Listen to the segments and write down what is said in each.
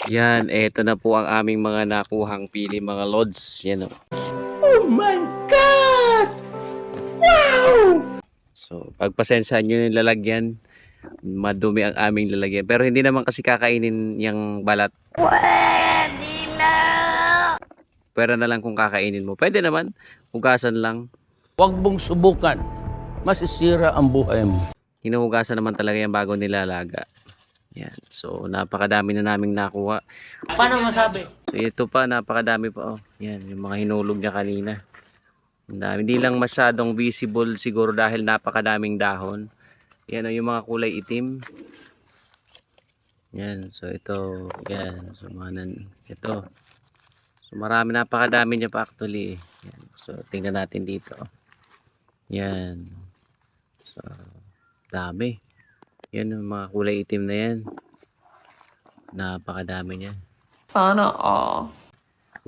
Yan, eto na po ang aming mga nakuhang pili mga lods. Yan o. Oh my God! So, pagpasensyahan nyo yung lalagyan. Madumi ang aming lalagyan. Pero hindi naman kasi kakainin yung balat. Pwede na! Pero na lang kung kakainin mo. Pwede naman. Hugasan lang. Huwag mong subukan. Masisira ang buhay mo. Hinuhugasan naman talaga yan bago nilalaga. Yan. So, napakadami na naming nakuha. Paano masabi? So, ito pa, napakadami pa. Oh. Yan, yung mga hinulog niya kanina. Ang dami. Hindi lang masyadong visible siguro dahil napakadaming dahon. Yan, oh, yung mga kulay itim. Yan. So, ito. Yan. So, ito. So, marami, napakadami niya pa actually. Yan. So, tingnan natin dito. Yan. So, dami. Yan yung mga kulay itim na yan. Napakadami niya. Sana all.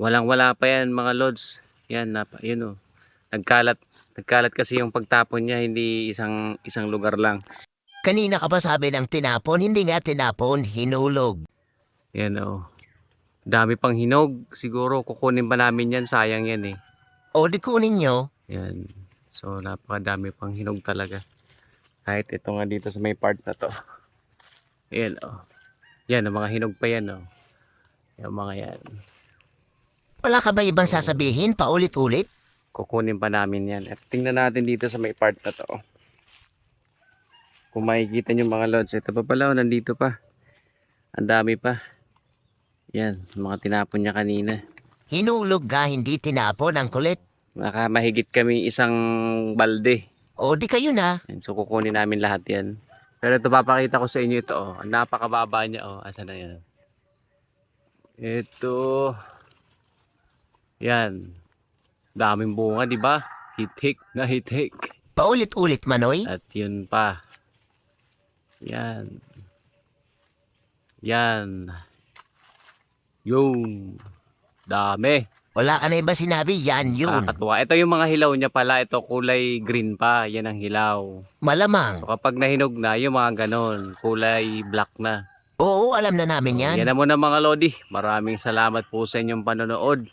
Walang-wala pa yan mga lods. Yan, yun oh. Nagkalat kasi yung pagtapon niya, hindi isang lugar lang. Kanina ka pa sabi ng tinapon, hindi nga tinapon, hinulog. Yan oh. Dami pang hinog. Siguro kukunin pa namin yan. Sayang yan eh. O di kunin nyo. Yan. So napakadami pang hinog talaga. Kahit ito nga dito sa may part na to. Yan oh. Yan, ang mga hinog pa yan oh. Yung mga yan. Wala ka ba ibang sasabihin paulit-ulit? Kukunin pa namin yan. At tingnan natin dito sa may part na to. Kung makikita nyo mga lods, ito pa pala, nandito pa. Ang dami pa. Yan, mga tinapon niya kanina. Hinulog ga, hindi tinapon ang kulit. Mahigit kami isang balde. O di kayo na. Yan, so kukunin namin lahat yan. Pero ito, papakita ko sa inyo ito. Oh. Ang napakababa niya. Oh. Asan na yan? Ito. Yan. Daming bunga, di ba? Hitik na hitik. Paulit-ulit manoy. At yun pa. Yan. Yan. Yung. Dami. Wala ka na iba sinabi, yan yun. Kakatuwa. Ito yung mga hilaw niya pala. Ito kulay green pa. Yan ang hilaw. Malamang. So, kapag nahinog na, yung mga ganon. Kulay black na. Oo, alam na namin yan. Yan na muna mga lodi. Maraming salamat po sa inyong panonood.